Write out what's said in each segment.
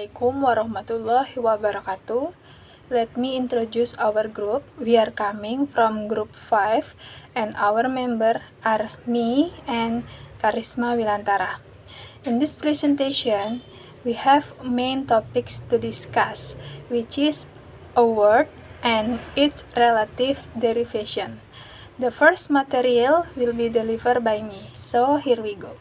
Assalamualaikum warahmatullahi wabarakatuh. Let me introduce our group. We are coming from group 5 and our member are me and Karisma Wilantara. In this presentation, we have main topics to discuss, which is a word and its relative derivation. The first material will be delivered by me, so here we go.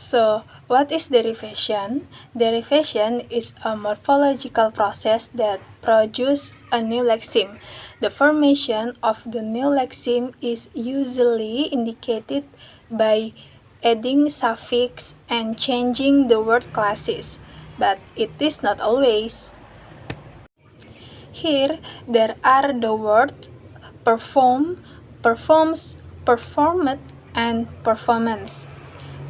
So, what is derivation? Derivation is a morphological process that produces a new lexeme. The formation of the new lexeme is usually indicated by adding suffix and changing the word classes, but it is not always. Here, there are the words perform, performs, performed, and performance.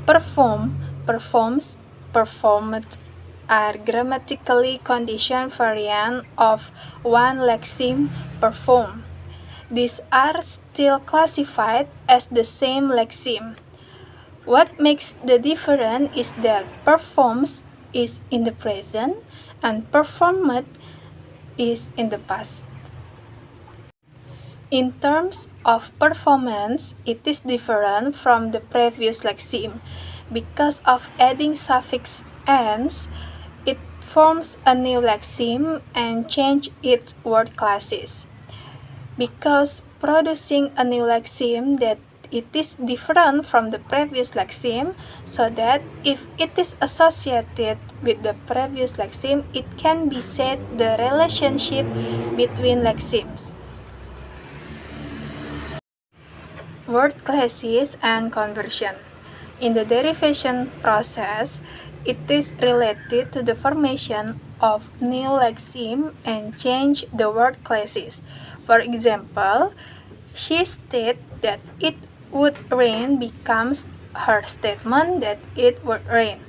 Perform, performs, performed are grammatically conditioned variants of one lexeme perform. These are still classified as the same lexeme. What makes the difference is that performs is in the present and performed is in the past. In terms of performance, it is different from the previous lexeme. Because of adding suffix "-ens", it forms a new lexeme and change its word classes. Because producing a new lexeme that it is different from the previous lexeme, so that if it is associated with the previous lexeme, it can be said the relationship between lexemes. Word classes and conversion. In the derivation process, it is related to the formation of new lexeme and change the word classes. For example, she stated that it would rain becomes her statement that it would rain.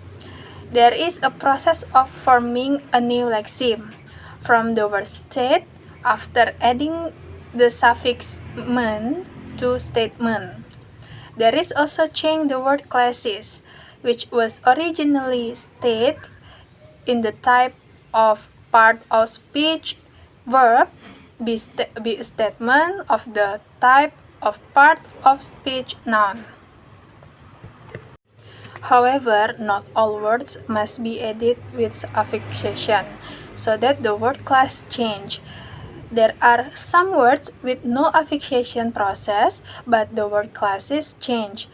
There is a process of forming a new lexeme from the word state after adding the suffix "-men" to statement. There is also change the word classes, which was originally stated in the type of part of speech verb be statement of the type of part of speech noun. However, not all words must be added with affixation, so that the word class change. There are some words with no affixation process, but the word classes change.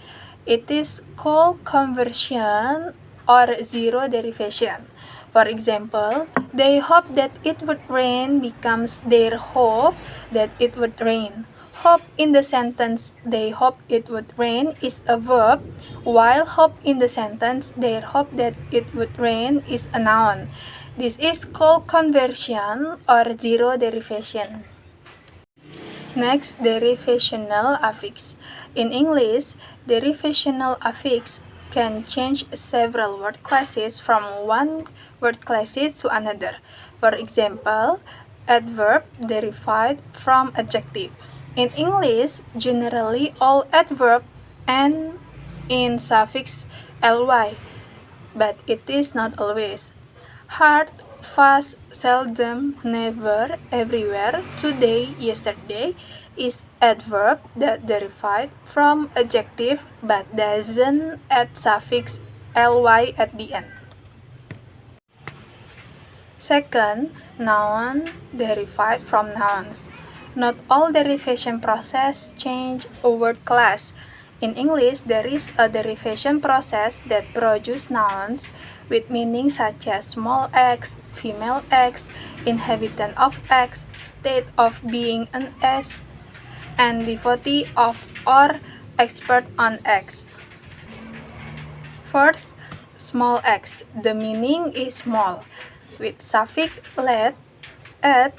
It is called conversion or zero derivation. For example, they hope that it would rain becomes their hope that it would rain. Hope in the sentence they hope it would rain is a verb, while hope in the sentence they hope that it would rain is a noun. This is called conversion or zero derivation. Next, derivational affix. In English, derivational affix can change several word classes from one word classes to another. For example, adverb derived from adjective. In English, generally all adverbs end in suffix ly, but it is not always. Hard, fast, seldom, never, everywhere, today, yesterday is adverb that derived from adjective but doesn't add suffix ly at the end. Second, noun derived from nouns. Not all derivation process change a word class. In English, there is a derivation process that produces nouns with meanings such as small x, female x, inhabitant of x, state of being an s, and devotee of or expert on x. First, small x. The meaning is small, with suffix let, at,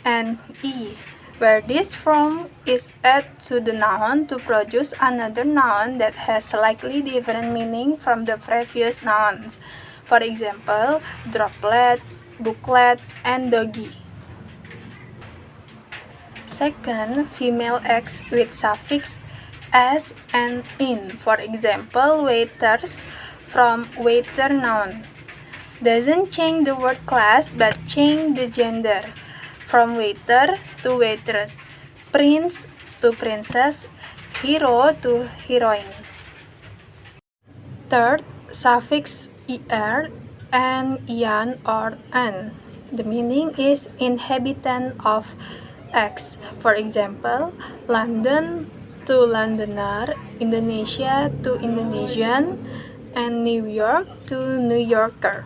and e, where this form is added to the noun to produce another noun that has slightly different meaning from the previous nouns. For example, droplet, booklet, and doggy. Second, female x with suffix as and in. For example, waiters from waiter noun. doesn't change the word class but change the gender, from waiter to waitress, prince to princess, hero to heroine. Third, suffix er, an, ian, or an. The meaning is inhabitant of X. For example, London to Londoner, Indonesia to Indonesian, and New York to New Yorker.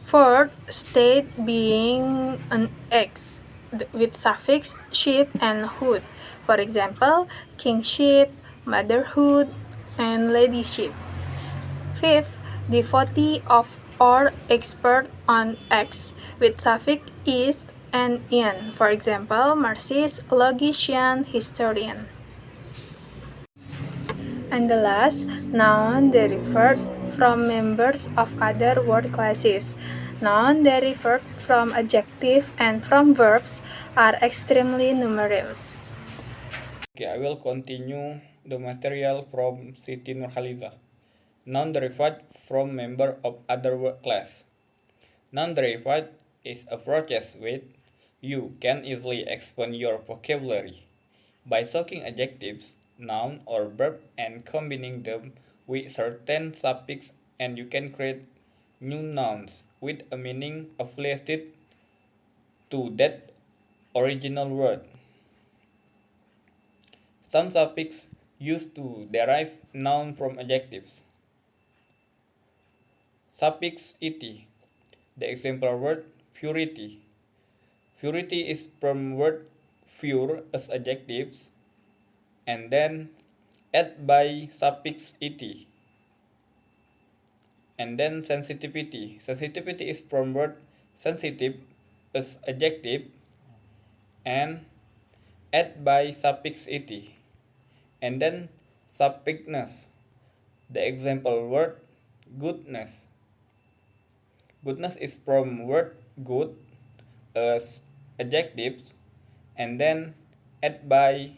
Fourth, state being an X with suffix ship and hood. For example, kingship, motherhood, and ladyship. Fifth, devotee of or expert on X with suffix is and in. For example, Marxist, logician, historian. And the last, noun derived from members of other word classes. Noun derived from adjective and from verbs are extremely numerous. Okay, I will continue the material from Siti Nurhaliza. Noun derived from member of other word class. Noun derived is a process with you can easily expand your vocabulary by soaking adjectives, noun or verb and combining them with certain suffix, and you can create new nouns with a meaning affiliated to that original word. Some suffix used to derive noun from adjectives. Suffix "ity", the example word purity. Purity is from word pure as adjectives and then add by suffix "ity". And then sensitivity. Sensitivity is from word sensitive as adjective and add by suffix "ity". And then suffixness. The example word goodness. Goodness is from word good as adjectives and then add by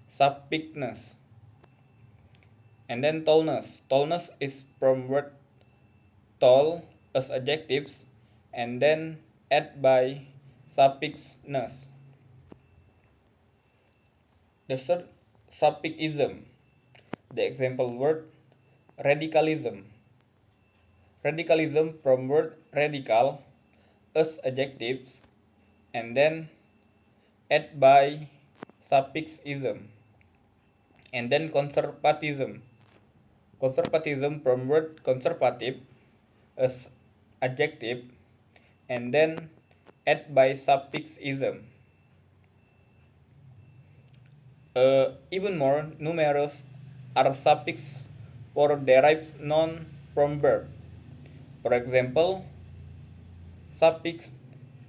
suffixness. And then tallness. Tallness is from word tall as adjectives and then add by suffixness. The third suffixism. The example word radicalism. Radicalism from word radical as adjectives and then add by suffixism. And then conservatism. Conservatism from word conservative as adjective and then add by suffixism. Even more numerous are suffix for derived noun from verb. For example, suffix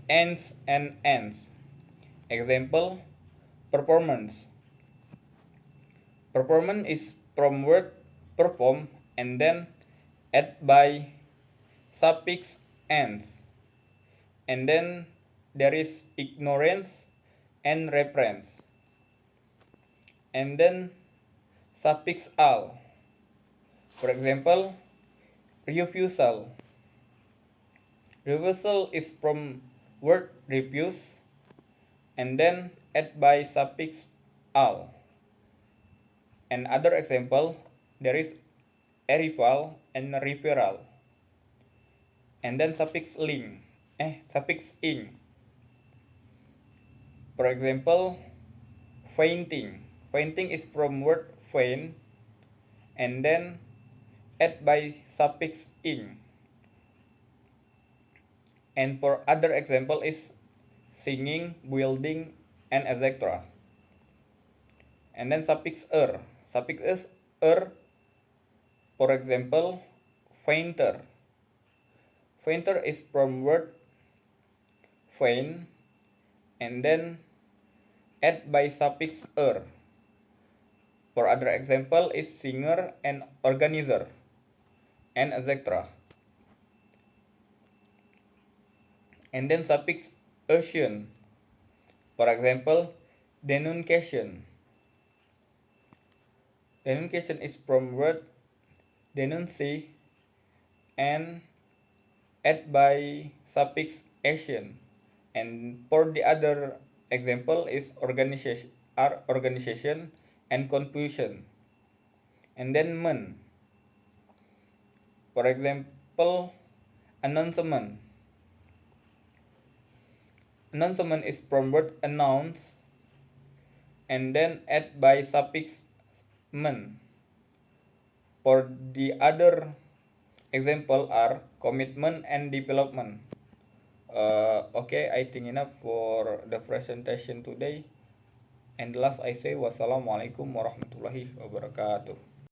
ends and ends. Example, performance. Performance is from word perform and then add by suffix ends. And then there is ignorance and reference. And then suffix al. For example, refusal. Refusal is from word refuse and then add by suffix al. And other example, there is arrival and referral. And then suffix suffix ing. For example, fainting. Fainting is from word faint and then add by suffix ing. And for other example is singing, building, and etc. And then suffix er. Suffix is er. For example, fainter. Fainter is from word faint and then add by suffix er. For other example is singer and organizer and etc. And then suffix ation. For example, denunciation. Denunciation is from word denunci and add by suffix Asian. And for the other example is organization and confusion. And then men. For example, announcement. Announcement is from word announce and then add by suffix men. For the other example are commitment and development. Okay, I think enough for the presentation today. And last I say wassalamualaikum warahmatullahi wabarakatuh.